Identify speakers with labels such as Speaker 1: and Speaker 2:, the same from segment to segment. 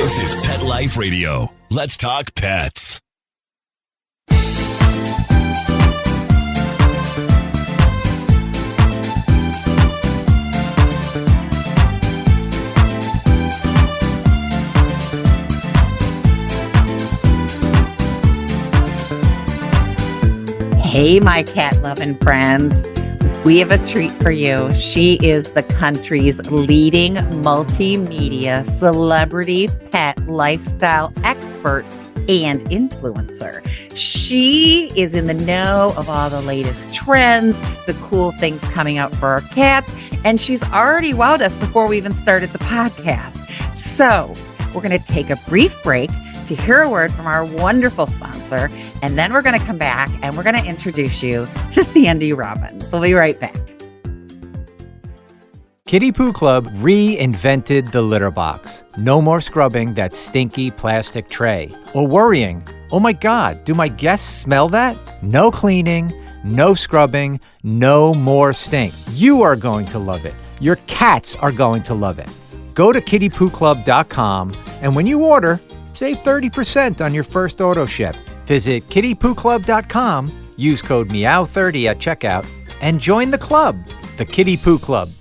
Speaker 1: This is Pet Life Radio. Let's talk pets.
Speaker 2: Hey, my cat-loving friends. We have a treat for you. She is the country's leading multimedia celebrity pet lifestyle expert and influencer. She is in the know of all the latest trends, the cool things coming out for our cats, and she's already wowed us before we even started the podcast. So we're going to take a brief break to hear a word from our wonderful sponsor, and then we're going to come back and we're going to introduce you to Sandy Robbins. We'll be right back.
Speaker 3: Kitty Poo Club reinvented the litter box. No more scrubbing that stinky plastic tray or worrying, oh my God, do my guests smell that? No cleaning, no scrubbing, no more stink. You are going to love it. Your cats are going to love it. Go to kittypooclub.com, and when you order, save 30% on your first auto ship. Visit kittypooclub.com, use code MEOW30 at checkout, and join the club, the Kitty Poo Club.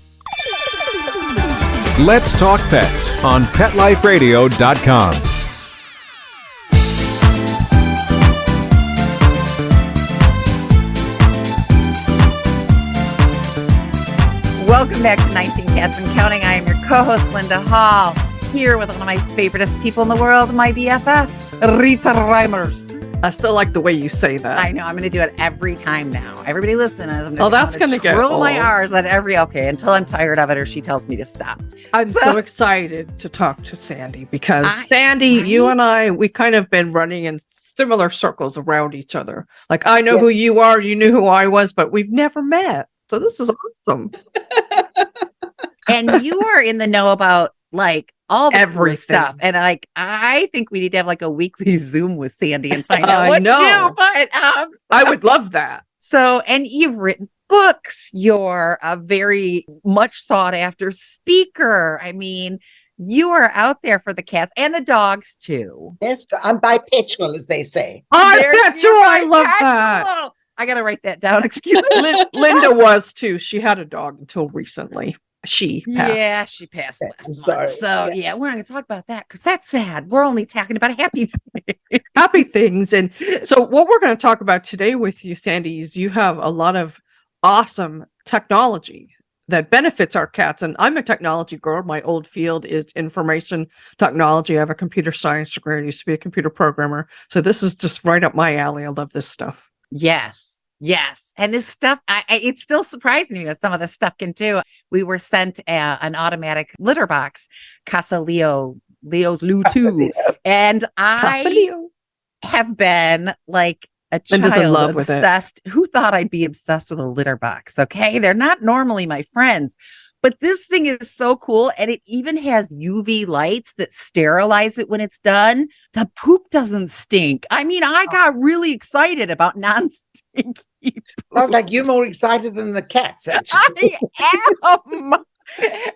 Speaker 4: Let's Talk Pets on PetLifeRadio.com.
Speaker 2: Welcome back to 19 Cats and Counting. I am your co-host, Linda Hall, here with one of my favoriteest people in the world, my BFF, Rita Reimers.
Speaker 5: I still like the way you say that.
Speaker 2: I know. I'm going to do it every time now. Everybody listen.
Speaker 5: That's going to get
Speaker 2: roll my
Speaker 5: old.
Speaker 2: R's at every, until I'm tired of it or she tells me to stop.
Speaker 5: I'm so excited to talk to Sandy because Sandy, you and I, we kind of been running in similar circles around each other. Like, I know who you are, you knew who I was, but we've never met. So this is awesome.
Speaker 2: And you are in the know about like all the
Speaker 5: Everything.
Speaker 2: stuff. And like, I think we need to have like a weekly Zoom with Sandy and find out
Speaker 5: I
Speaker 2: what
Speaker 5: know.
Speaker 2: new, but
Speaker 5: I would love that.
Speaker 2: So, and you've written books. You're a very much sought after speaker. I mean, you are out there for the cats and the dogs too.
Speaker 6: Yes, I'm bipedal, as they say.
Speaker 5: I love that.
Speaker 2: I got to write that down. Excuse me.
Speaker 5: Linda was too. She had a dog until recently. She passed.
Speaker 2: Yeah, she passed last
Speaker 6: I'm
Speaker 2: month.
Speaker 6: sorry.
Speaker 2: So yeah, we're not going to talk about that because that's sad. We're only talking about happy things.
Speaker 5: Happy things. And so what we're going to talk about today with you, Sandy, is you have a lot of awesome technology that benefits our cats. And I'm a technology girl. My old field is information technology. I have a computer science degree. I used to be a computer programmer. So this is just right up my alley. I love this stuff.
Speaker 2: Yes. And this stuff, it's still surprising me what some of this stuff can do. We were sent an automatic litter box, Casa Leo's Lou 2. And I have been like a
Speaker 5: Linda's in
Speaker 2: child
Speaker 5: love with it.
Speaker 2: obsessed. Who thought I'd be obsessed with a litter box? Okay. They're not normally my friends. But this thing is so cool, and it even has UV lights that sterilize it when it's done. The poop doesn't stink. I mean, I got really excited about non-stinky poop.
Speaker 6: Sounds like you're more excited than the cats, actually.
Speaker 2: I am.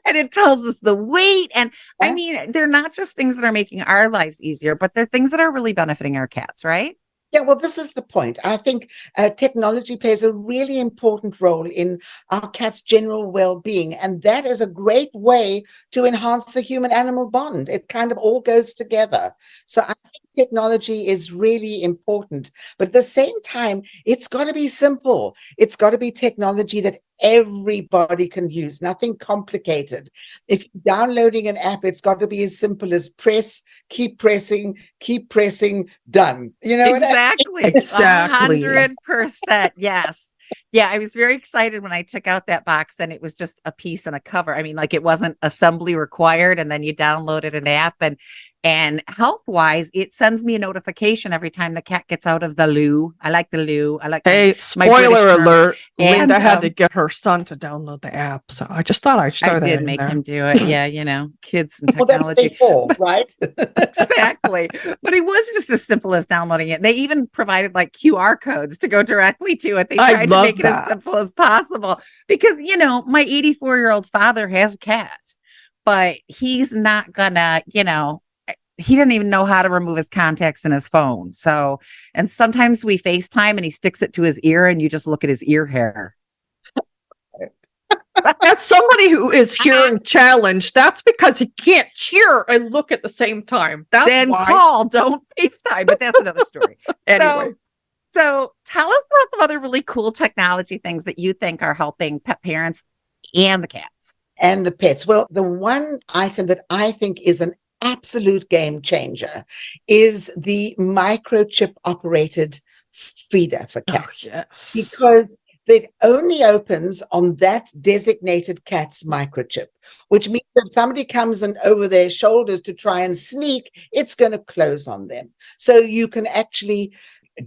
Speaker 2: And it tells us the weight. And I mean, they're not just things that are making our lives easier, but they're things that are really benefiting our cats, right?
Speaker 6: Yeah, well, this is the point. I think technology plays a really important role in our cat's general well-being, and that is a great way to enhance the human-animal bond. It kind of all goes together. So I think technology is really important, but at the same time, it's got to be simple. It's got to be technology that everybody can use, nothing complicated. If you're downloading an app, it's got to be as simple as press, keep pressing, done. You know
Speaker 2: Exactly. 100%. Yes. Yeah, I was very excited when I took out that box and it was just a piece and a cover. I mean, like it wasn't assembly required, and then you downloaded an app, and health-wise, it sends me a notification every time the cat gets out of the loo. I like the loo. I like
Speaker 5: spoiler alert.
Speaker 2: And,
Speaker 5: Linda had to get her son to download the app. So I just thought I'd throw that in.
Speaker 2: I did make him do it. Yeah, you know, kids and
Speaker 6: Well, that's what they
Speaker 2: technology.
Speaker 6: for, right?
Speaker 2: Exactly. But it was just as simple as downloading it. They even provided like QR codes to go directly to it. They
Speaker 5: I
Speaker 2: tried to
Speaker 5: love
Speaker 2: make it as
Speaker 5: that.
Speaker 2: simple as possible because, you know, my 84-year-old father has a cat, but he's not gonna, you know, he didn't even know how to remove his contacts in his phone. So, and sometimes we FaceTime and he sticks it to his ear and you just look at his ear hair.
Speaker 5: As somebody who is hearing challenged, that's because he can't hear and look at the same time. That's
Speaker 2: Then
Speaker 5: why.
Speaker 2: call, don't FaceTime, but that's another story.
Speaker 5: Anyway.
Speaker 2: So tell us about some other really cool technology things that you think are helping pet parents and the cats.
Speaker 6: And the pets. Well, the one item that I think is an absolute game changer is the microchip operated feeder for cats.
Speaker 5: Oh, yes.
Speaker 6: Because it only opens on that designated cat's microchip, which means if somebody comes in over their shoulders to try and sneak, it's going to close on them. So you can actually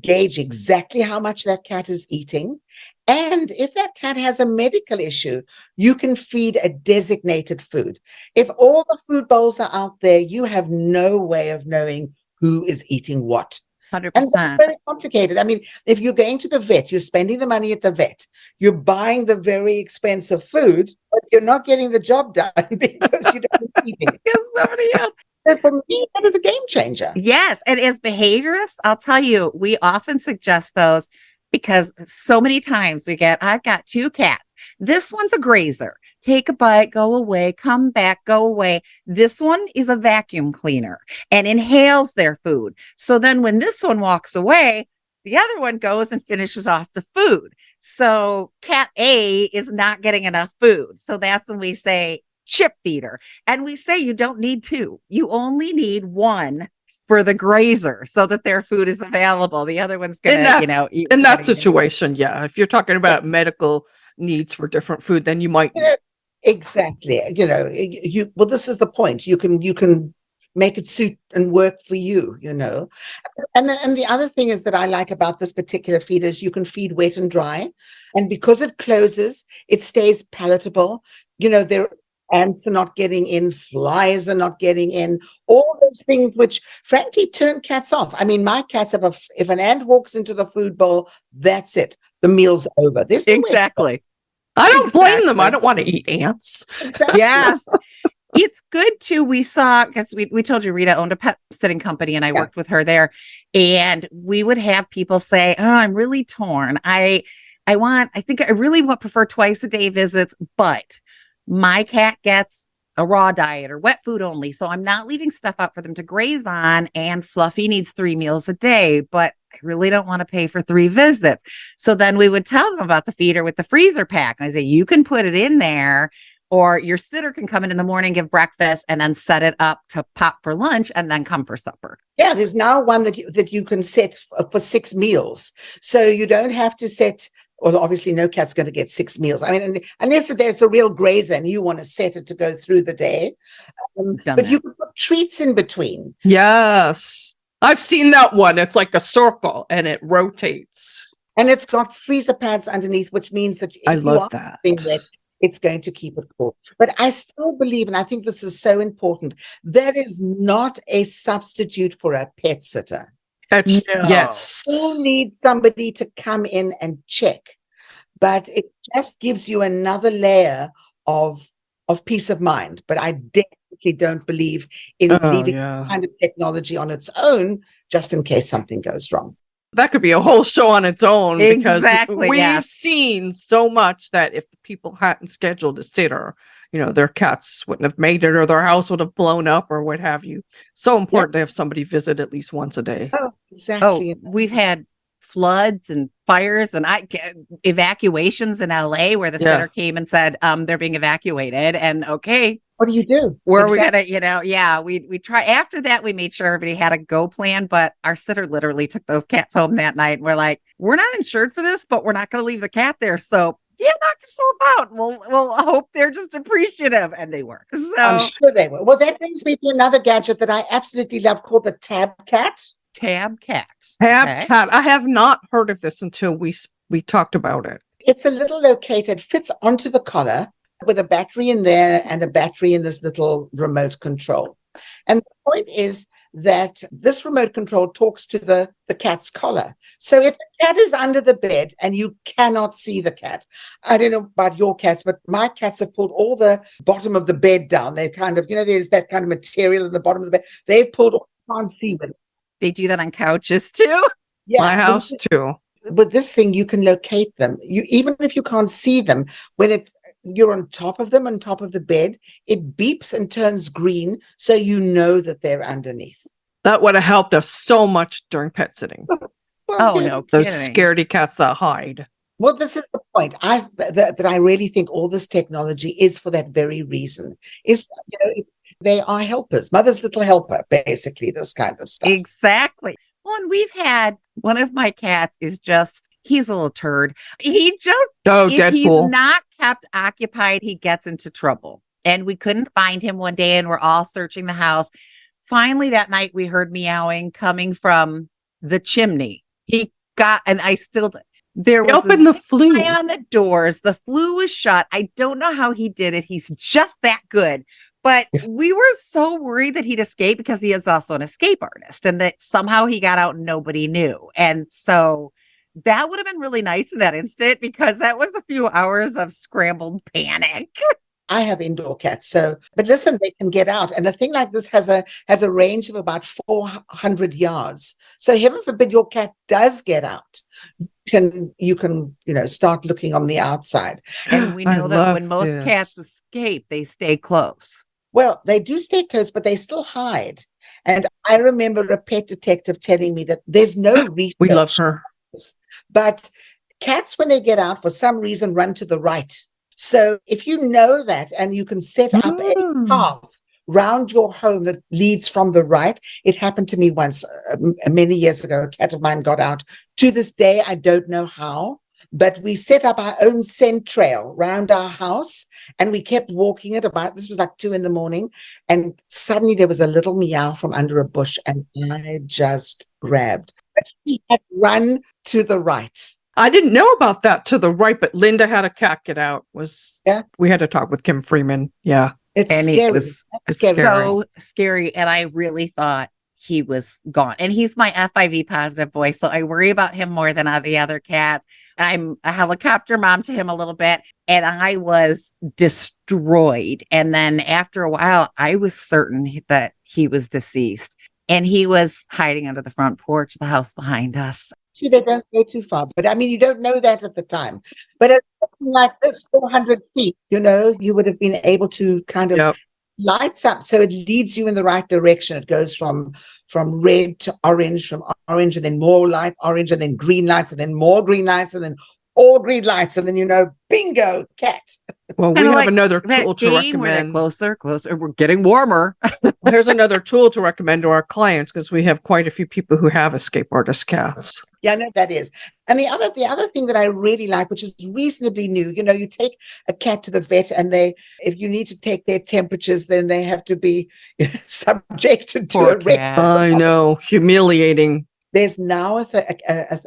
Speaker 6: gauge exactly how much that cat is eating. And if that cat has a medical issue, you can feed a designated food. If all the food bowls are out there, you have no way of knowing who is eating what.
Speaker 2: 100%.
Speaker 6: And that's very complicated. I mean, if you're going to the vet, you're spending the money at the vet, you're buying the very expensive food, but you're not getting the job done because you don't eat it.
Speaker 2: Because somebody else.
Speaker 6: So for me, that is a game changer.
Speaker 2: Yes. And as behaviorists, I'll tell you, we often suggest those because so many times I've got 2 cats. This one's a grazer. Take a bite, go away, come back, go away. This one is a vacuum cleaner and inhales their food. So then when this one walks away, the other one goes and finishes off the food. So cat A is not getting enough food. So that's when we say chip feeder. And we say you don't need 2. You only need 1 for the grazer so that their food is available. The other one's going to, eat.
Speaker 5: In that situation, yeah. If you're talking about medical needs for different food, then you might.
Speaker 6: Exactly. Well, this is the point. You can make it suit and work for you, And the other thing is that I like about this particular feeder is you can feed wet and dry. And because it closes, it stays palatable. Ants are not getting in, flies are not getting in, all those things which frankly turn cats off. I mean, my cats if an ant walks into the food bowl, that's it. The meal's over. There's no
Speaker 2: Exactly.
Speaker 5: I don't blame them. I don't want to eat ants.
Speaker 6: Exactly.
Speaker 2: Yes. It's good too. We saw, because we told you Rita owned a pet sitting company and I worked with her there. And we would have people say, oh, I'm really torn. I really prefer twice a day visits, but my cat gets a raw diet or wet food only. So I'm not leaving stuff out for them to graze on. And Fluffy needs 3 meals a day, but I really don't want to pay for 3 visits. So then we would tell them about the feeder with the freezer pack. And I say, you can put it in there, or your sitter can come in the morning, give breakfast, and then set it up to pop for lunch and then come for supper.
Speaker 6: Yeah, there's now one that you can set for 6 meals. So you don't have to set. Well, obviously, no cat's going to get 6 meals. I mean, unless there's a real grazer and you want to set it to go through the day. But you can put treats in between.
Speaker 5: Yes. I've seen that one. It's like a circle and it rotates.
Speaker 6: And it's got freezer pads underneath, which means that if
Speaker 5: I
Speaker 6: you
Speaker 5: love
Speaker 6: are
Speaker 5: that.
Speaker 6: wet, it's going to keep it cool. But I still believe, and I think this is so important, that is not a substitute for a pet sitter.
Speaker 5: Yes.
Speaker 6: You need somebody to come in and check, but it just gives you another layer of peace of mind. But I definitely don't believe in leaving kind of technology on its own just in case something goes wrong.
Speaker 5: That could be a whole show on its own because
Speaker 2: Exactly,
Speaker 5: we've seen so much that if the people hadn't scheduled a sitter, their cats wouldn't have made it or their house would have blown up or what have you. So important to have somebody visit at least once a day.
Speaker 6: Oh, exactly.
Speaker 2: Oh, we've had floods and fires and evacuations in LA where the sitter came and said, they're being evacuated. And okay.
Speaker 6: What do you do?
Speaker 2: Where we got to, we try. After that, we made sure everybody had a go plan, but our sitter literally took those cats home that night. And we're like, we're not insured for this, but we're not going to leave the cat there. So knock yourself out. We'll hope they're just appreciative. And they were. So
Speaker 6: I'm sure they were. Well, that brings me to another gadget that I absolutely love called the Tab Cat.
Speaker 2: Tab Cat.
Speaker 5: Tab Cat. I have not heard of this until we talked about it.
Speaker 6: It's a little located, fits onto the collar with a battery in there and a battery in this little remote control. And the point is that this remote control talks to the cat's collar. So if the cat is under the bed and you cannot see the cat, I don't know about your cats, but my cats have pulled all the bottom of the bed down. They kind of, there's that kind of material in the bottom of the bed. They've pulled all, can't see them.
Speaker 2: They do that on couches too.
Speaker 6: Yeah,
Speaker 5: My house too.
Speaker 6: With this thing, you can locate them. You, even if you can't see them, when you're on top of them, on top of the bed, it beeps and turns green, so you know that they're underneath.
Speaker 5: That would have helped us so much during pet sitting.
Speaker 2: Oh, no
Speaker 5: Those
Speaker 2: kidding.
Speaker 5: scaredy cats that hide.
Speaker 6: Well, this is the point. That I really think all this technology is for that very reason. They are helpers, mother's little helper, basically. This kind of stuff.
Speaker 2: Exactly. Well, and we've had one of my cats he's a little turd. He just, if
Speaker 5: Deadpool.
Speaker 2: he's not kept occupied, he gets into trouble. And we couldn't find him one day and we're all searching the house. Finally, that night we heard meowing coming from the chimney. There was
Speaker 5: opened the flue
Speaker 2: on the doors. The flue was shut. I don't know how he did it. He's just that good. But we were so worried that he'd escape because he is also an escape artist and that somehow he got out and nobody knew. And so that would have been really nice in that instant because that was a few hours of scrambled panic.
Speaker 6: I have indoor cats, but listen, they can get out. And a thing like this has a range of about 400 yards. So heaven forbid your cat does get out. You can start looking on the outside.
Speaker 2: And we know that when most cats escape, they stay close.
Speaker 6: Well, they do stay close, but they still hide. And I remember a pet detective telling me that there's no research.
Speaker 5: We love her.
Speaker 6: But cats, when they get out, for some reason, run to the right. So if you know that and you can set up a path round your home that leads from the right. It happened to me once many years ago. A cat of mine got out. To this day, I don't know how. But we set up our own scent trail around our house and we kept walking it this was like 2 a.m. And suddenly there was a little meow from under a bush and I just grabbed. But he had run to the right.
Speaker 5: I didn't know about that to the right, but Linda had a cat get out. We had to talk with Kim Freeman. Yeah.
Speaker 6: It's
Speaker 2: and
Speaker 6: scary.
Speaker 2: It was so scary. And I really thought he was gone. And he's my FIV positive boy. So I worry about him more than the other cats. I'm a helicopter mom to him a little bit. And I was destroyed. And then after a while, I was certain that he was deceased. And he was hiding under the front porch of the house behind us.
Speaker 6: They don't go too far. But I mean, you don't know that at the time. But it's like this 400 feet, you would have been able to kind of lights up. So it leads you in the right direction. It goes from red to orange, from orange and then more light orange and then green lights and then more green lights and then all green lights. And then, bingo, cat.
Speaker 5: Well, we have another tool to recommend.
Speaker 2: Where they're closer. We're getting warmer.
Speaker 5: Here's another tool to recommend to our clients because we have quite a few people who have escape artist cats.
Speaker 6: Yeah, no, that is. And the other thing that I really like, which is reasonably new, you take a cat to the vet and if you need to take their temperatures, then they have to be subjected to a record.
Speaker 5: I know, humiliating.
Speaker 6: There's now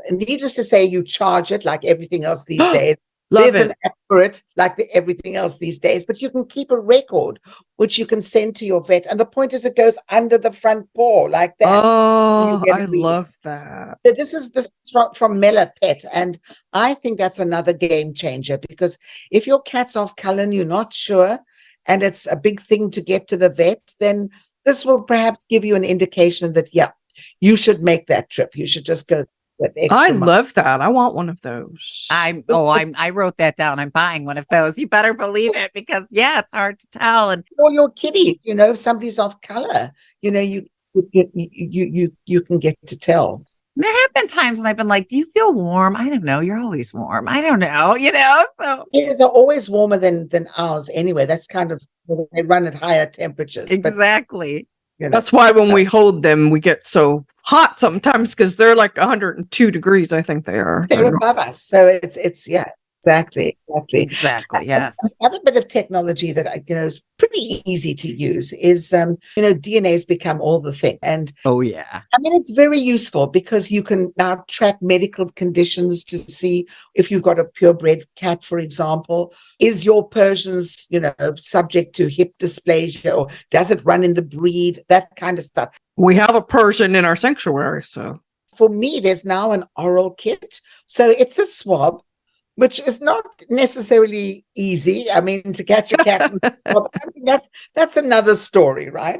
Speaker 6: needless to say, you charge it like everything else these days.
Speaker 5: There's
Speaker 6: an app for it, like everything else these days, but you can keep a record, which you can send to your vet. And the point is, it goes under the front paw like that.
Speaker 5: Oh, I love that.
Speaker 6: So this is from Mela Pet, and I think that's another game changer because if your cat's off color and you're not sure, and it's a big thing to get to the vet, then this will perhaps give you an indication that you should make that trip. You should just go.
Speaker 5: I love that. I want one of those.
Speaker 2: I wrote that down. I'm buying one of those. You better believe it because it's hard to tell. And
Speaker 6: all your kitties, if somebody's off color, you can get to tell.
Speaker 2: There have been times when I've been like, do you feel warm? I don't know. You're always warm. I don't know, so.
Speaker 6: Theirs are always warmer than ours anyway. That's kind of, they run at higher temperatures.
Speaker 2: Exactly.
Speaker 6: But,
Speaker 5: that's why when we hold them, we get so hot sometimes because they're like 102 degrees. I think they are.
Speaker 6: They're above us. So it's
Speaker 2: Exactly. Yes.
Speaker 6: Another bit of technology that is pretty easy to use is DNA has become all the thing, and
Speaker 2: Oh, yeah.
Speaker 6: I mean it's very useful because you can now track medical conditions to see if you've got a purebred cat, for example. Is your Persian's subject to hip dysplasia, or does it run in the breed? That kind of stuff.
Speaker 5: We have a Persian in our sanctuary, so
Speaker 6: For me, there's now an oral kit, so it's a swab, which is not necessarily easy. I mean, to catch a cat with a swab, I mean, that's another story, right?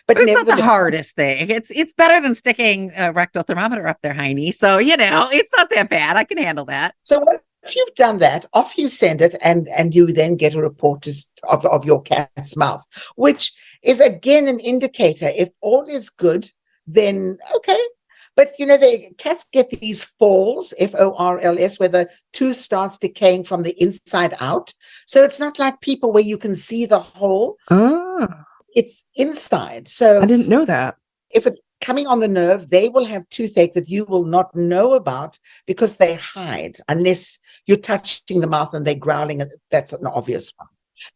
Speaker 2: But it's not the hardest thing. It's better than sticking a rectal thermometer up their hiney. So, it's not that bad. I can handle that.
Speaker 6: So once you've done that, off you send it, and you then get a report of your cat's mouth, which is, again, an indicator. If all is good, then okay. But, the cats get these falls, F-O-R-L-S, where the tooth starts decaying from the inside out. So it's not like people where you can see the hole. It's inside. So
Speaker 5: I didn't know that.
Speaker 6: If it's coming on the nerve, they will have toothache that you will not know about because they hide unless you're touching the mouth and they're growling. And that's an obvious one.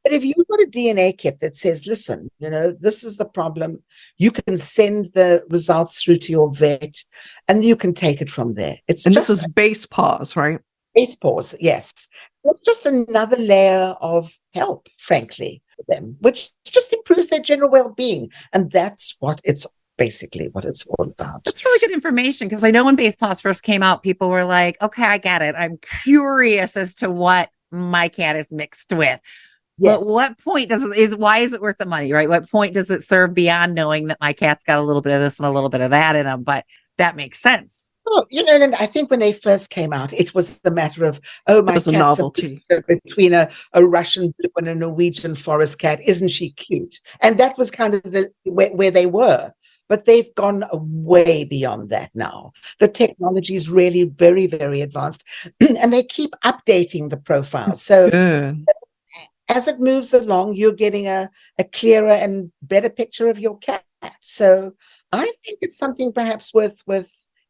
Speaker 6: But if you've got a DNA kit that says, listen, this is the problem, you can send the results through to your vet and you can take it from there.
Speaker 5: This is base paws, right?
Speaker 6: Base paws, yes. It's just another layer of help, frankly, for them, which just improves their general well-being. And that's basically what it's all about.
Speaker 2: That's really good information, because I know when base paws first came out, people were like, okay, I get it. I'm curious as to what my cat is mixed with. Yes. But what point why is it worth the money, right? What point does it serve beyond knowing that my cat's got a little bit of this and a little bit of that in them? But that makes sense.
Speaker 6: Oh, and I think when they first came out, it was a matter of, my cat's a novelty between a Russian blue and a Norwegian forest cat. Isn't she cute? And that was kind of where they were. But they've gone way beyond that now. The technology is really very, very advanced, and they keep updating the profile. So as it moves along, you're getting a clearer and better picture of your cat. So I think it's something perhaps worth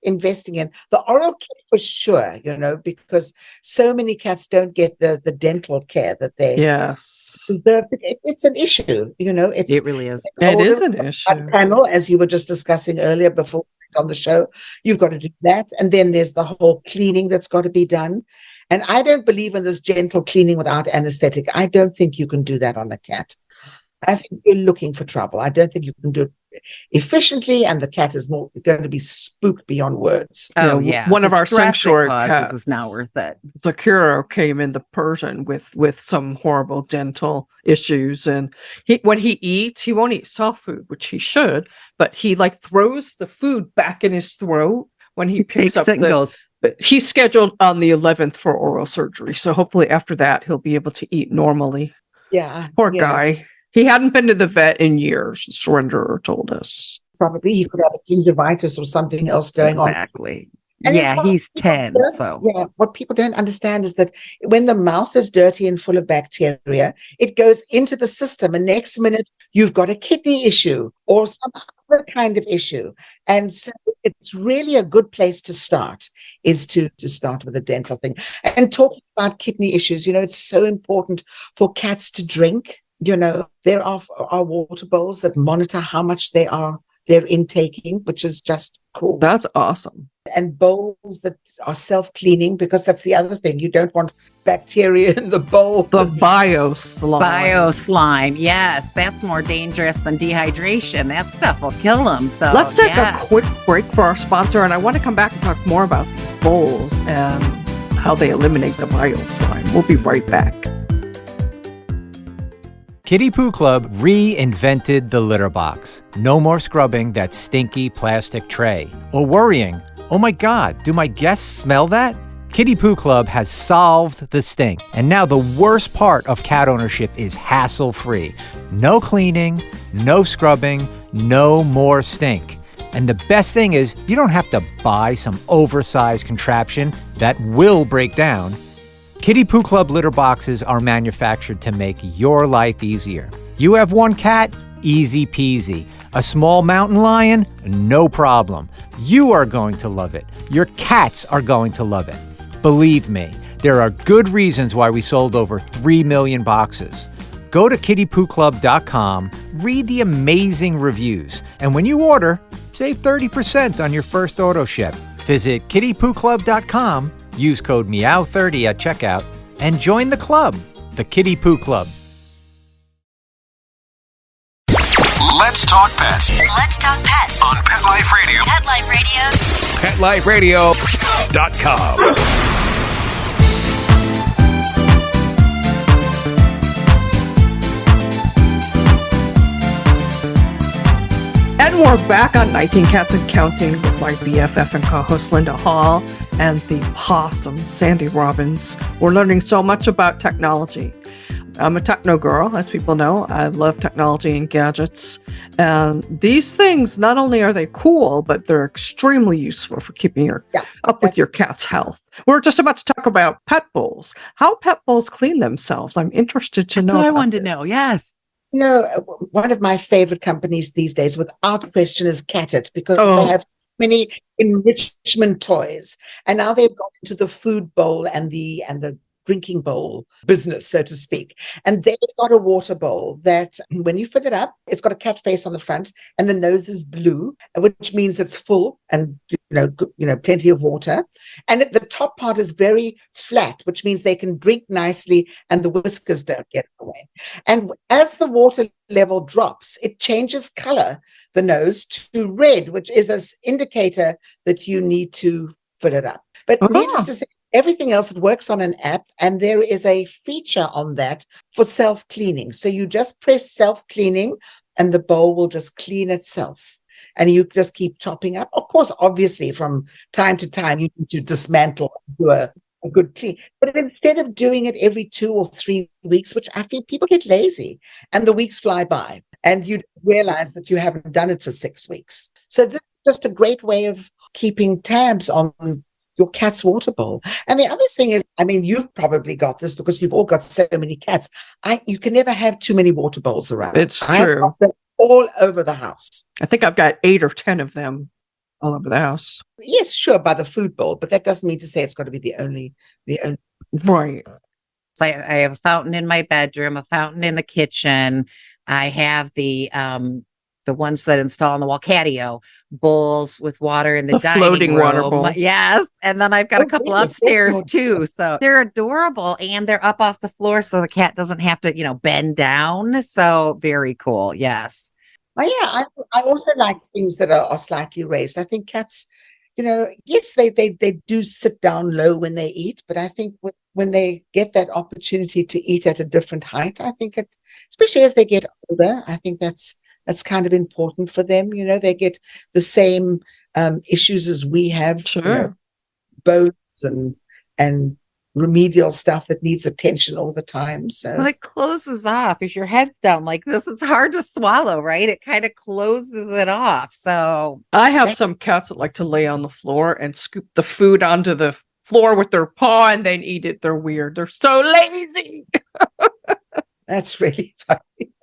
Speaker 6: investing in. The oral kit for sure, because so many cats don't get the dental care that they deserve. It's an issue,
Speaker 2: It really is.
Speaker 5: It is an issue.
Speaker 6: Panel, as you were just discussing earlier before on the show, you've got to do that. And then there's the whole cleaning that's got to be done. And I don't believe in this gentle cleaning without anesthetic. I don't think you can do that on a cat. I think you're looking for trouble. I don't think you can do it efficiently, and the cat is going to be spooked beyond words.
Speaker 2: Oh, yeah.
Speaker 5: One of our sanctuary
Speaker 2: cats is not worth it.
Speaker 5: Zakiro came in the Persian with some horrible dental issues, and when he eats, he won't eat soft food, which he should, but he throws the food back in his throat when he picks up
Speaker 2: and goes.
Speaker 5: But he's scheduled on the 11th for oral surgery, so hopefully after that he'll be able to eat normally.
Speaker 6: Yeah,
Speaker 5: poor guy. He hadn't been to the vet in years, Surrenderer told us.
Speaker 6: Probably he could have a gingivitis or something else going on.
Speaker 2: Exactly. And he's 10. So
Speaker 6: what people don't understand is that when the mouth is dirty and full of bacteria, it goes into the system, and next minute you've got a kidney issue or some other kind of issue. And so it's really a good place to start, is to start with a dental thing. And talking about kidney issues, it's so important for cats to drink. There are water bowls that monitor how much they're intaking, which is just cool.
Speaker 5: That's awesome.
Speaker 6: And bowls that are self-cleaning, because that's the other thing. You don't want bacteria in the bowl.
Speaker 5: The bio-slime.
Speaker 2: Bio-slime, yes. That's more dangerous than dehydration. That stuff will kill them. So
Speaker 5: let's take a quick break for our sponsor, and I want to come back and talk more about these bowls and how they eliminate the bio-slime. We'll be right back.
Speaker 3: Kitty Poo Club reinvented the litter box. No more scrubbing that stinky plastic tray. Or worrying, oh my God, do my guests smell that? Kitty Poo Club has solved the stink. And now the worst part of cat ownership is hassle-free. No cleaning, no scrubbing, no more stink. And the best thing is, you don't have to buy some oversized contraption that will break down. Kitty Poo Club litter boxes are manufactured to make your life easier. You have one cat? Easy peasy. A small mountain lion? No problem. You are going to love it. Your cats are going to love it. Believe me, There are good reasons why we sold over 3 million boxes. Go to kittypooclub.com, read the amazing reviews, and when you order, save 30% on your first auto ship. Visit kittypooclub.com, use code MEOW30 at checkout, and join the club, the Kitty Poo Club.
Speaker 1: Let's talk pets
Speaker 7: Let's talk pets
Speaker 1: on Pet Life Radio.
Speaker 7: Pet Life Radio.
Speaker 1: PetLifeRadio.com.
Speaker 5: And we're back on 19 Cats and Counting with my BFF and co-host Linda Hall and the possum, Sandy Robbins. We're learning so much about technology. I'm a techno girl, as people know. I love technology and gadgets. And these things, not only are they cool, but they're extremely useful for keeping up with your cat's health. We're just about to talk about pet bowls. How pet bowls clean themselves. I'm interested to know.
Speaker 2: That's what I
Speaker 5: about
Speaker 2: wanted to
Speaker 5: this.
Speaker 2: know. Yes.
Speaker 6: You know, one of my favorite companies these days, without question, is Catit, because they have many enrichment toys, and now they've gone into the food bowl and the drinking bowl business, so to speak. And they've got a water bowl that when you fill it up, it's got a cat face on the front and the nose is blue, which means it's full and, plenty of water. And the top part is very flat, which means they can drink nicely and the whiskers don't get away. And as the water level drops, it changes color, the nose, to red, which is an indicator that you need to fill it up. But needless to say, everything else, it works on an app, and there is a feature on that for self-cleaning. So you just press self-cleaning and the bowl will just clean itself. And you just keep topping up. Of course, obviously, from time to time, you need to dismantle and do a good clean. But instead of doing it every 2 or 3 weeks, which I think people get lazy, and the weeks fly by, and you realize that you haven't done it for 6 weeks. So this is just a great way of keeping tabs on your cat's water bowl. And the other thing is, I mean, you've probably got this because you've all got so many cats. You can never have too many water bowls around.
Speaker 5: It's true.
Speaker 6: I've got them all over the house.
Speaker 5: I think I've got 8 or 10 of them all over the house.
Speaker 6: Yes, sure, by the food bowl, but that doesn't mean to say it's got to be the only.
Speaker 5: Right.
Speaker 2: I have a fountain in my bedroom, a fountain in the kitchen. I have the ones that install on the wall catio bowls with water in the dining
Speaker 5: floating
Speaker 2: room.
Speaker 5: water bowl.
Speaker 2: Yes. And then I've got a couple upstairs too. So they're adorable and they're up off the floor so the cat doesn't have to, bend down. So very cool. Yes.
Speaker 6: Oh, yeah. I also like things that are slightly raised. I think cats, yes, they do sit down low when they eat, but I think when they get that opportunity to eat at a different height, I think especially as they get older, I think that's kind of important for them. They get the same issues as we have, bones and remedial stuff that needs attention all the time. So
Speaker 2: well, it closes off. If your head's down like this, it's hard to swallow, right? It kind of closes it off. So
Speaker 5: I have some cats that like to lay on the floor and scoop the food onto the floor with their paw and then eat it. They're weird. They're so lazy.
Speaker 6: That's really funny.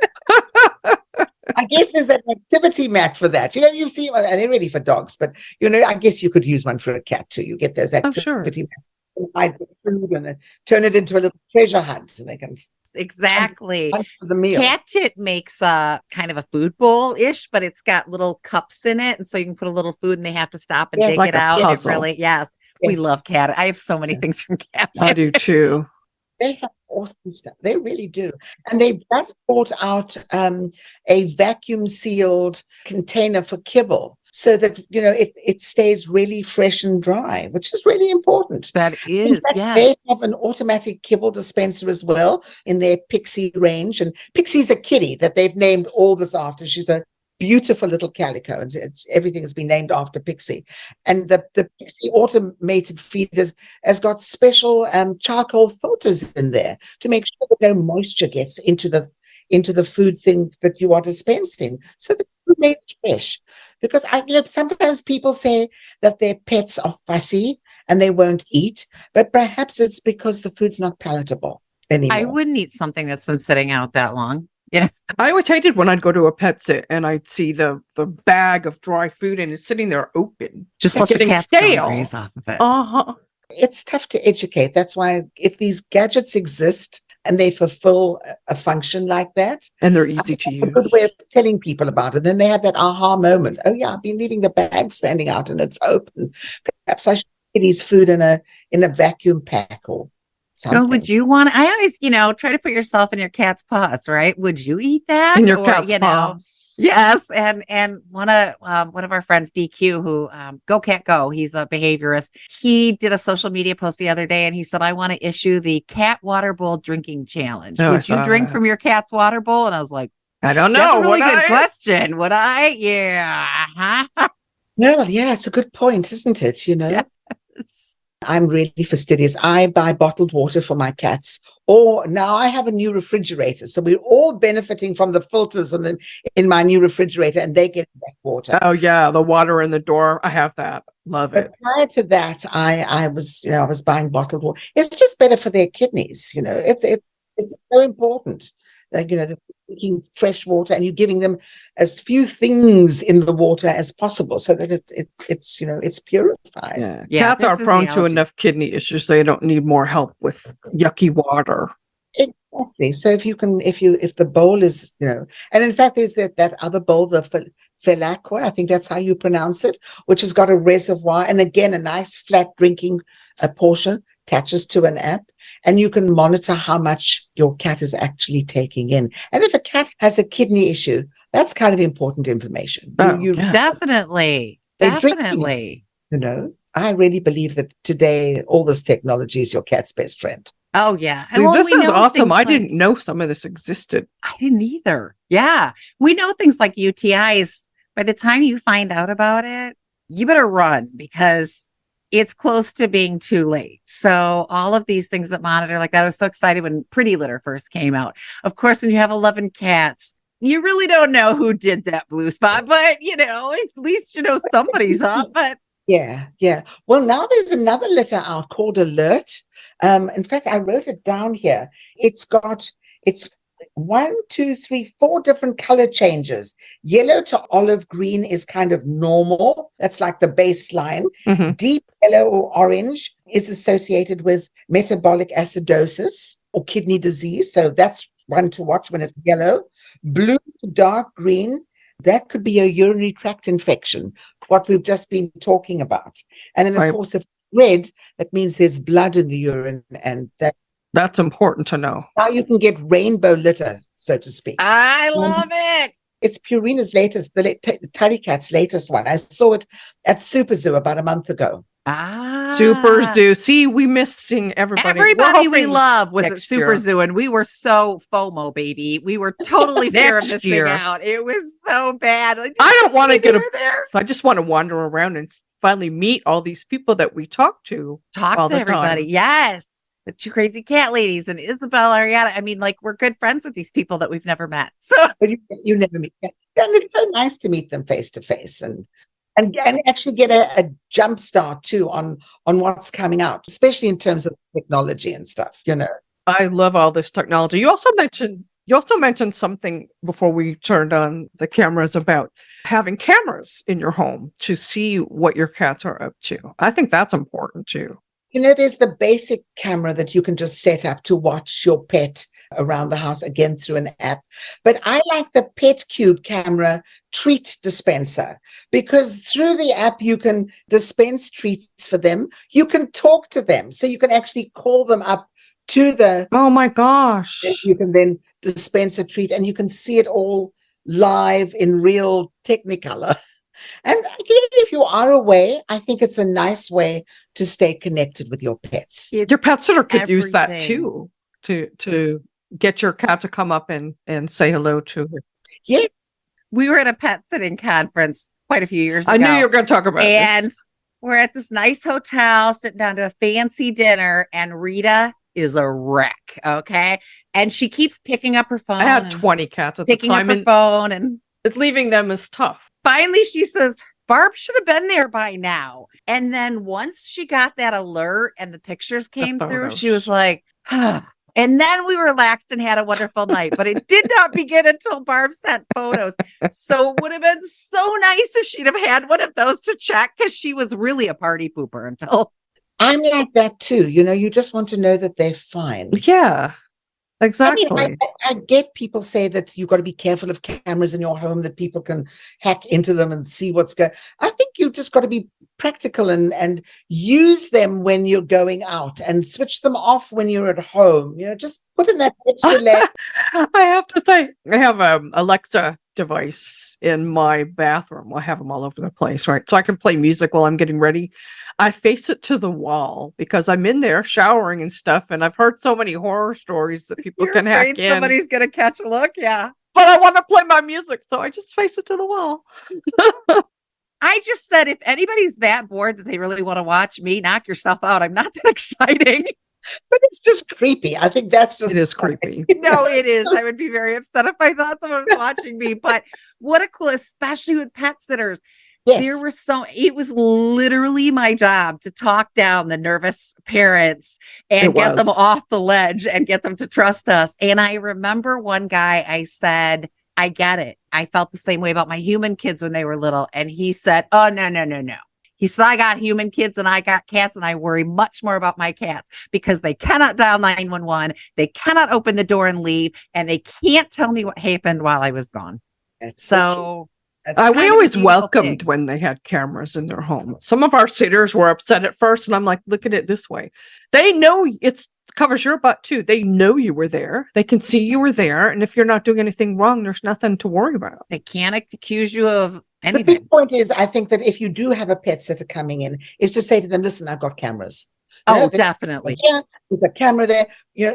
Speaker 6: I guess there's an activity mat for that. You see, and they're ready for dogs, but I guess you could use one for a cat too. You get those activity mats, hide the food, and then turn it into a little treasure hunt, and they can
Speaker 2: exactly.
Speaker 6: hunt for the meal.
Speaker 2: Catit makes a kind of a food bowl-ish, but it's got little cups in it, and so you can put a little food, and they have to stop and dig
Speaker 5: like
Speaker 2: it out.
Speaker 5: puzzle.
Speaker 2: It really, yes, we love Catit. I have so many things from Catit.
Speaker 5: I do too.
Speaker 6: They have awesome stuff. They really do. And they just brought out a vacuum sealed container for kibble so that, it stays really fresh and dry, which is really important.
Speaker 2: That is, yeah.
Speaker 6: They have an automatic kibble dispenser as well in their Pixie range. And Pixie's a kitty that they've named all this after. She's a beautiful little calico, and everything has been named after Pixie. And the Pixie automated feeder has got special charcoal filters in there to make sure that no moisture gets into the food thing that you are dispensing, so the food remains fresh. Because sometimes people say that their pets are fussy and they won't eat, but perhaps it's because the food's not palatable anymore.
Speaker 2: I wouldn't eat something that's been sitting out that long. Yeah.
Speaker 5: I always hated when I'd go to a pet sit and I'd see the bag of dry food and it's sitting there open,
Speaker 2: just let the
Speaker 5: getting
Speaker 2: cats
Speaker 5: stale.
Speaker 2: graze off of it.
Speaker 6: It's tough to educate. That's why if these gadgets exist and they fulfill a function like that,
Speaker 5: And they're
Speaker 6: I
Speaker 5: easy
Speaker 6: think
Speaker 5: to
Speaker 6: that's a good way of
Speaker 5: use.
Speaker 6: telling people about it. Then they have that aha moment. Oh yeah, I've been leaving the bag standing out and it's open. Perhaps I should get his food in a vacuum pack or
Speaker 2: Well,
Speaker 6: something.
Speaker 2: would you want I always, try to put yourself in your cat's paws, right? Would you eat that?
Speaker 5: In your
Speaker 2: Or,
Speaker 5: cat's paw.
Speaker 2: yes. And one of our friends, DQ, who Go Cat Go, he's a behaviorist. He did a social media post the other day and he said, I want to issue the cat water bowl drinking challenge.
Speaker 5: Oh, I
Speaker 2: Would you
Speaker 5: saw
Speaker 2: drink
Speaker 5: that.
Speaker 2: from your cat's water bowl? And I was like,
Speaker 5: I don't know.
Speaker 2: that's a really
Speaker 5: would
Speaker 2: good
Speaker 5: I?
Speaker 2: question. Would I? Yeah. Uh-huh.
Speaker 6: Well, yeah, it's a good point, isn't it?
Speaker 2: Yes.
Speaker 6: I'm really fastidious. I buy bottled water for my cats, or now I have a new refrigerator. So we're all benefiting from the filters in my new refrigerator, and they get that water.
Speaker 5: Oh yeah, the water in the door. I have that. Love it.
Speaker 6: But prior to that, I was buying bottled water. It's just better for their kidneys. It's so important. Like, they're drinking fresh water, and you're giving them as few things in the water as possible, so that it's purified.
Speaker 5: Yeah. Cats
Speaker 2: their
Speaker 5: are prone to
Speaker 2: physiology.
Speaker 5: enough kidney issues. They don't need more help with yucky water.
Speaker 6: Exactly. So if the bowl is, and in fact, there's that other bowl, the Felacqua, I think that's how you pronounce it, which has got a reservoir and again a nice flat drinking portion, attaches to an app, and you can monitor how much your cat is actually taking in. And if a cat has a kidney issue, that's kind of important information.
Speaker 5: Yeah.
Speaker 2: Definitely.
Speaker 6: They're drinking.
Speaker 2: Definitely.
Speaker 6: I really believe that today all this technology is your cat's best friend.
Speaker 2: Oh, yeah.
Speaker 5: See, this is awesome. I didn't know some of this existed.
Speaker 2: I didn't either. Yeah. We know things like UTIs. By the time you find out about it, you better run because it's close to being too late. So all of these things that monitor like that, I was so excited when Pretty Litter first came out. Of course, when you have 11 cats, you really don't know who did that blue spot, but at least somebody's up. But
Speaker 6: yeah. Well, now there's another litter out called Alert. In fact, I wrote it down here. It's 1, 2, 3, 4 different color changes. Yellow to olive green is kind of normal. That's like the baseline.
Speaker 5: Mm-hmm.
Speaker 6: Deep yellow or orange is associated with metabolic acidosis or kidney disease. So that's one to watch when it's yellow. Blue to dark green, that could be a urinary tract infection, what we've just been talking about. And then, of course, if red, that means there's blood in the urine, and
Speaker 5: that's important to know.
Speaker 6: Now you can get rainbow litter, so to speak.
Speaker 2: I love it.
Speaker 6: It's Purina's latest, the Teddy Cat's latest one. I saw it at Super Zoo about a month ago.
Speaker 5: Super Zoo. See, we miss seeing everybody.
Speaker 2: Everybody we love was at Super
Speaker 5: year.
Speaker 2: Zoo, and we were so FOMO, baby. We were totally fear of this thing out. It was so bad. Like,
Speaker 5: I don't want to get
Speaker 2: there.
Speaker 5: I just want to wander around and finally meet all these people that we talk to.
Speaker 2: Talk to everybody. Time. Yes. The 2 crazy cat ladies and Isabel Ariana. I mean, like, we're good friends with these people that we've never met. So
Speaker 6: you never meet them. And it's so nice to meet them face to face and actually get a jump start too on what's coming out, especially in terms of technology and stuff.
Speaker 5: I love all this technology. You also mentioned something before we turned on the cameras about having cameras in your home to see what your cats are up to. I think that's important too.
Speaker 6: There's the basic camera that you can just set up to watch your pet around the house, again through an app. But I like the Pet Cube camera treat dispenser, because through the app you can dispense treats for them. You can talk to them, so you can actually call them up to the.
Speaker 5: Oh my gosh!
Speaker 6: You can then dispense a treat, and you can see it all live in real Technicolor. And if you are away, I think it's a nice way to stay connected with your pets.
Speaker 5: Your pet sitter could use that too, to get your cat to come up and say hello to her.
Speaker 6: Yes.
Speaker 2: We were at a pet sitting conference quite a few years ago.
Speaker 5: I knew you were going to talk about it.
Speaker 2: And we're at this nice hotel, sitting down to a fancy dinner, and Rita is a wreck, okay? And she keeps picking up her phone.
Speaker 5: I had 20 cats at the time.
Speaker 2: Picking up her phone, and
Speaker 5: leaving them is tough.
Speaker 2: Finally, she says, Barb should have been there by now. And then once she got that alert and the pictures came through, she was like, and then we relaxed and had a wonderful night. But it did not begin until Barb sent photos. So it would have been so nice if she'd have had one of those to check, because she was really a party pooper until
Speaker 6: I'm like that too. You just want to know that they're fine.
Speaker 5: Yeah, exactly.
Speaker 6: I mean, I get people say that you've got to be careful of cameras in your home, that people can hack into them and see what's going. I think you've just got to be practical and use them when you're going out and switch them off when you're at home. Just put in that extra layer.
Speaker 5: I have to say, I have an Alexa device in my bathroom. I have them all over the place, right? So I can play music while I'm getting ready. I face it to the wall because I'm in there showering and stuff, and I've heard so many horror stories that people can hack in.
Speaker 2: Somebody's gonna catch a look, yeah.
Speaker 5: But I want to play my music, so I just face it to the wall.
Speaker 2: I just said, if anybody's that bored that they really want to watch me, knock yourself out. I'm not that exciting.
Speaker 6: But it's just creepy. I think that's just...
Speaker 5: It is creepy.
Speaker 2: No, it is. I would be very upset if I thought someone was watching me. But what a cool, especially with pet sitters.
Speaker 6: Yes.
Speaker 2: It was literally my job to talk down the nervous parents and get them off the ledge and get them to trust us. And I remember one guy, I said, I get it. I felt the same way about my human kids when they were little. And he said, oh, no. He said, I got human kids and I got cats, and I worry much more about my cats because they cannot dial 911. They cannot open the door and leave, and they can't tell me what happened while I was gone. So
Speaker 5: we always welcomed when they had cameras in their home. Some of our sitters were upset at first, and I'm like, look at it this way. They know it covers your butt too. They know you were there. They can see you were there. And if you're not doing anything wrong, there's nothing to worry about.
Speaker 2: They can't accuse you of anything.
Speaker 6: The big point is, I think that if you do have a pet sitter coming in, is to say to them, listen, I've got cameras.
Speaker 2: Definitely.
Speaker 6: Yeah, there's a camera there,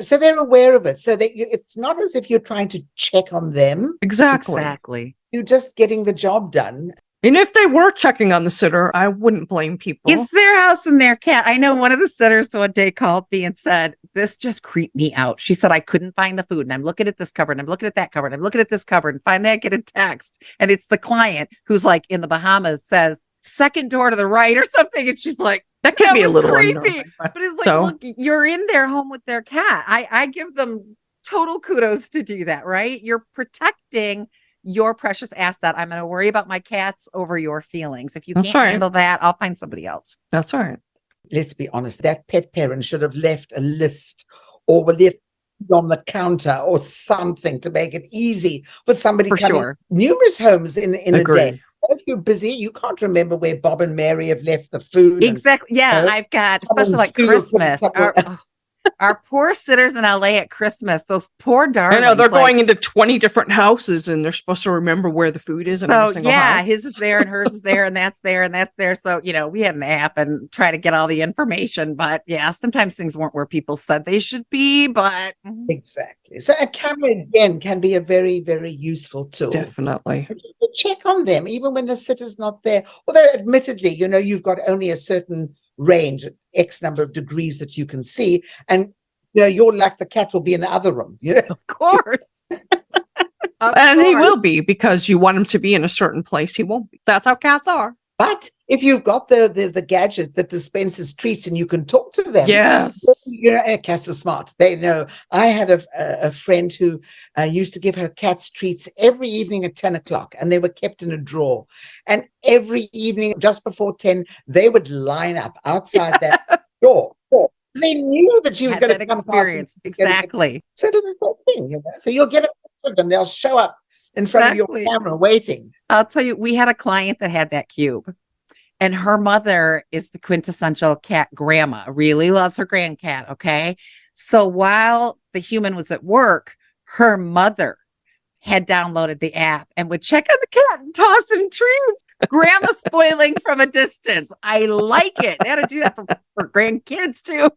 Speaker 6: so they're aware of it. So that it's not as if you're trying to check on them.
Speaker 5: Exactly.
Speaker 6: You're just getting the job done.
Speaker 5: And if they were checking on the sitter, I wouldn't blame people.
Speaker 2: It's their house and their cat. I know one of the sitters one day called me and said, this just creeped me out. She said, I couldn't find the food, and I'm looking at this cupboard, and I'm looking at that cupboard, and I'm looking at this cupboard, and finally I get a text, and it's the client who's like in the Bahamas, says, second door to the right or something. And she's like,
Speaker 5: that can be a little
Speaker 2: creepy.
Speaker 5: unnerving,
Speaker 2: but it's like, look, you're in their home with their cat. I give them total kudos to do that, right? You're protecting your precious asset. I'm going to worry about my cats over your feelings. If you can't handle that, I'll find somebody else.
Speaker 5: That's all right.
Speaker 6: Let's be honest. That pet parent should have left a list or left on the counter or something to make it easy for somebody coming. Sure. Numerous homes in a day. If you're busy, you can't remember where Bob and Mary have left the food.
Speaker 2: Exactly. And I've got, especially like Christmas. Our poor sitters in LA at Christmas, those poor darlings.
Speaker 5: I know, they're going into 20 different houses, and they're supposed to remember where the food is in every single house.
Speaker 2: His is there and hers is there, and that's there and that's there. So, we had an app and try to get all the information. But sometimes things weren't where people said they should be. But
Speaker 6: exactly. So a camera, again, can be a very, very useful tool.
Speaker 5: Definitely.
Speaker 6: Check on them, even when the sitter's not there. Although, admittedly, you've got only a certain range, X number of degrees that you can see, and your luck, the cat will be in the other room.
Speaker 2: Of course.
Speaker 5: He will be, because you want him to be in a certain place. He won't be. That's how cats are.
Speaker 6: But if you've got the gadget that dispenses treats and you can talk to them,
Speaker 5: yes,
Speaker 6: cats are smart. They know. I had a friend who used to give her cats treats every evening at 10 o'clock, and they were kept in a drawer. And every evening, just before 10, they would line up outside that door. They knew that she was going to come
Speaker 2: experience. Exactly.
Speaker 6: So it was the same thing. So you'll get a them. They'll show up in front of your camera waiting.
Speaker 2: I'll tell you, we had a client that had that cube, and her mother is the quintessential cat grandma, really loves her grandcat. Okay. So while the human was at work, her mother had downloaded the app and would check on the cat and toss him treats. Grandma spoiling from a distance. I like it. They had to do that for grandkids too.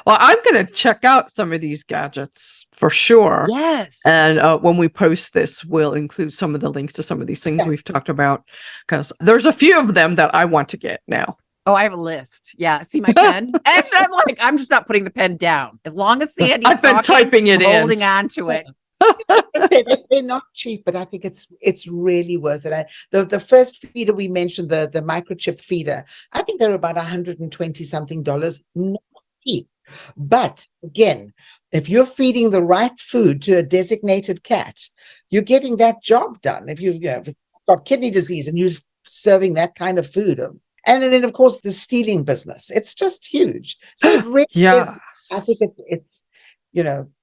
Speaker 5: Well, I'm going to check out some of these gadgets for sure.
Speaker 2: Yes.
Speaker 5: And when we post this, we'll include some of the links to some of these things we've talked about, because there's a few of them that I want to get now.
Speaker 2: Oh, I have a list. Yeah. See my pen? Actually, I'm just not putting the pen down. As long as Sandy's
Speaker 5: I've been typing it in.
Speaker 2: Holding on to it.
Speaker 6: They're not cheap, but I think it's really worth it. The first feeder we mentioned, the microchip feeder, I think they're about $120 something. Not cheap. But again, if you're feeding the right food to a designated cat, you're getting that job done. If you've got kidney disease and you're serving that kind of food, And then, of course, the stealing business. It's just huge. So it really is. I think it's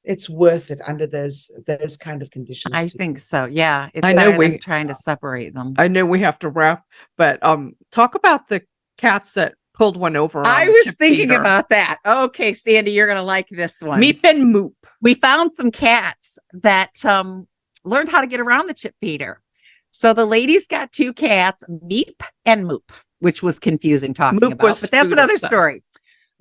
Speaker 6: it's worth it under those kind of conditions.
Speaker 2: I think so. Yeah. It's
Speaker 5: I know
Speaker 2: better than trying to separate them.
Speaker 5: I know we have to wrap, but talk about the cats that pulled one over.
Speaker 2: I was thinking about that. Okay, Sandy, you're going to like this one.
Speaker 5: Meep and Moop.
Speaker 2: We found some cats that learned how to get around the chip feeder. So the ladies got 2 cats, Meep and Moop, which was confusing talking
Speaker 5: Moop
Speaker 2: about, but that's another story.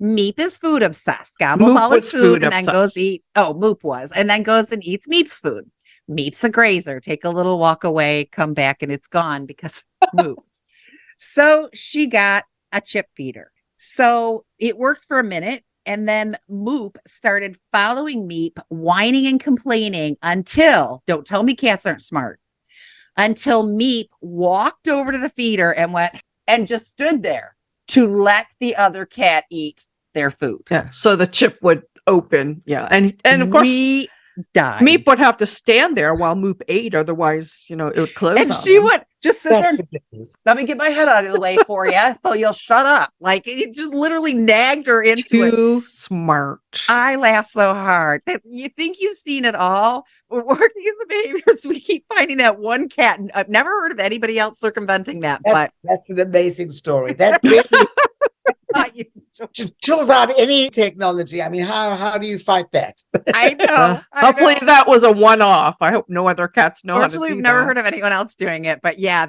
Speaker 2: Meep is food obsessed, gobbles all his food and then goes eat. Oh, Moop was, and then goes and eats Meep's food. Meep's a grazer. Take a little walk away, come back, and it's gone because Moop. So she got a chip feeder. So it worked for a minute. And then Moop started following Meep, whining and complaining until, don't tell me cats aren't smart, until Meep walked over to the feeder and went and just stood there to let the other cat eat their food.
Speaker 5: Yeah. So the chip would open. Yeah. And of course,
Speaker 2: we died.
Speaker 5: Meep would have to stand there while Moop ate. Otherwise, it would close.
Speaker 2: And
Speaker 5: on
Speaker 2: she
Speaker 5: him.
Speaker 2: would just sit there. Let me get my head out of the way for you. So you'll shut up. Like it just literally nagged her into it.
Speaker 5: Too smart.
Speaker 2: I laugh so hard. You think you've seen it all? We're working in the behaviors. We keep finding that one cat. And I've never heard of anybody else circumventing that.
Speaker 6: That's an amazing story. That really just kills out any technology. I mean, how do you fight that?
Speaker 2: I know.
Speaker 5: Hopefully that was a one-off. I hope no other cats know how to do
Speaker 2: we've
Speaker 5: that.
Speaker 2: never heard of anyone else doing it. But yeah,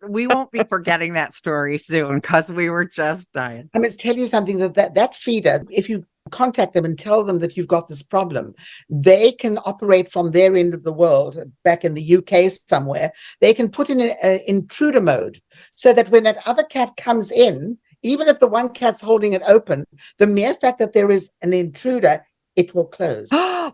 Speaker 2: we won't be forgetting that story soon because we were just dying.
Speaker 6: I must tell you something that feeder, if you contact them and tell them that you've got this problem, they can operate from their end of the world, back in the UK somewhere. They can put in an intruder mode so that when that other cat comes in, even if the one cat's holding it open, the mere fact that there is an intruder, it will close.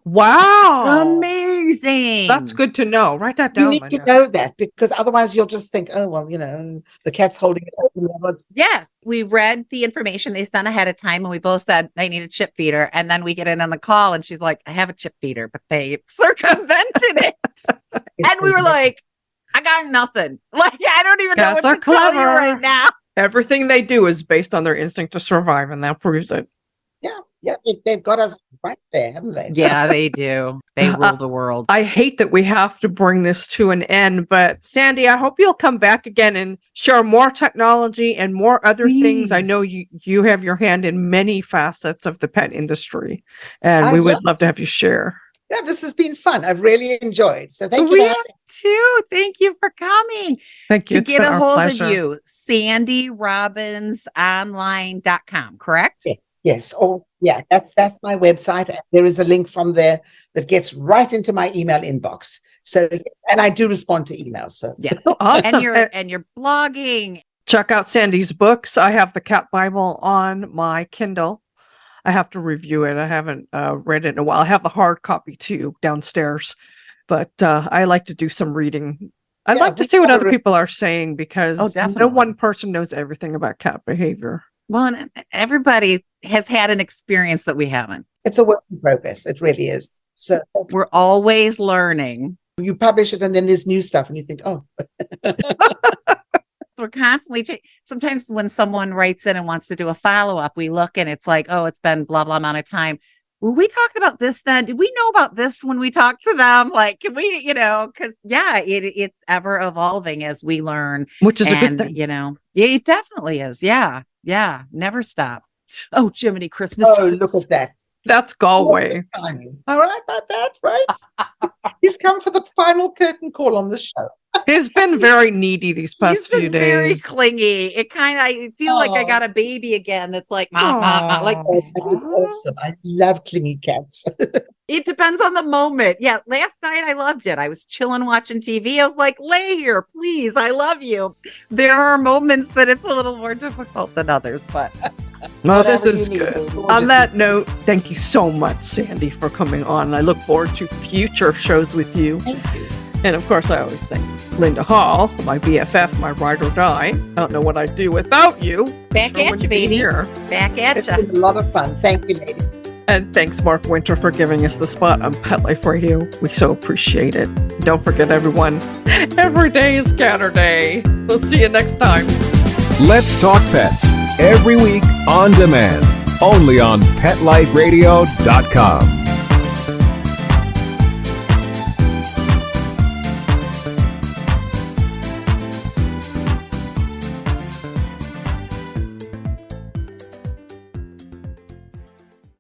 Speaker 5: Wow.
Speaker 2: It's amazing.
Speaker 5: That's good to know. Write that down.
Speaker 6: You need to know that, because otherwise you'll just think, oh, well, the cat's holding it open.
Speaker 2: Yes. We read the information they sent ahead of time and we both said they need a chip feeder. And then we get in on the call and she's like, I have a chip feeder, but they circumvented it. And we were like, I got nothing. Like, I don't even know what to tell you right now.
Speaker 5: Everything they do is based on their instinct to survive, and that proves it.
Speaker 6: Yeah, they've got us right there, haven't they?
Speaker 2: Yeah, they do. They rule the world.
Speaker 5: I hate that we have to bring this to an end, but Sandy, I hope you'll come back again and share more technology and more other things. I know you have your hand in many facets of the pet industry, and we would love to have you share.
Speaker 6: Yeah, this has been fun. I've really enjoyed. So thank you.
Speaker 2: We have too. Thank you for coming.
Speaker 5: Thank you.
Speaker 2: To get a hold of you, sandyrobinsonline.com, correct?
Speaker 6: Yes. Oh, yeah, that's my website. There is a link from there that gets right into my email inbox. So, and I do respond to emails. So
Speaker 2: yeah,
Speaker 5: awesome.
Speaker 2: And you're blogging.
Speaker 5: Check out Sandy's books. I have the Cat Bible on my Kindle. I have to review it. I haven't read it in a while. I have the hard copy too downstairs, but I like to do some reading. I like to see what other people are saying, because no one person knows everything about cat behavior.
Speaker 2: Well, and everybody has had an experience that we haven't.
Speaker 6: It's a work in progress. It really is. So
Speaker 2: we're always learning.
Speaker 6: You publish it and then there's new stuff and you think, oh.
Speaker 2: So we're constantly sometimes when someone writes in and wants to do a follow-up, we look and it's like, oh, it's been blah, blah amount of time. Were we talking about this then? Did we know about this when we talked to them? Like, can we, because it's ever evolving as we learn.
Speaker 5: Which is a good thing.
Speaker 2: It definitely is. Yeah. Never stop. Oh, Jiminy Christmas.
Speaker 6: Oh, look at that.
Speaker 5: That's Galway.
Speaker 6: All right about that, right? He's come for the final curtain call on the show.
Speaker 5: He's been very needy these past few days.
Speaker 2: Very clingy. I feel like I got a baby again. That's like, mom. Like,
Speaker 6: that is awesome. I love clingy cats.
Speaker 2: It depends on the moment. Yeah, last night I loved it. I was chilling watching TV. I was like, lay here, please. I love you. There are moments that it's a little more difficult than others, but
Speaker 5: no, this is good. On that note, thank you so much, Sandy, for coming on. I look forward to future shows with you.
Speaker 6: Thank you.
Speaker 5: And of course, I always thank Linda Hall, my BFF, my ride or die. I don't know what I'd do without you.
Speaker 2: Back at you, baby. Back at you.
Speaker 6: It's been a lot of fun. Thank you, ladies.
Speaker 5: And thanks, Mark Winter, for giving us the spot on Pet Life Radio. We so appreciate it. Don't forget, everyone, every day is Scatter Day. We'll see you next time.
Speaker 4: Let's Talk Pets, every week on demand, only on PetLifeRadio.com.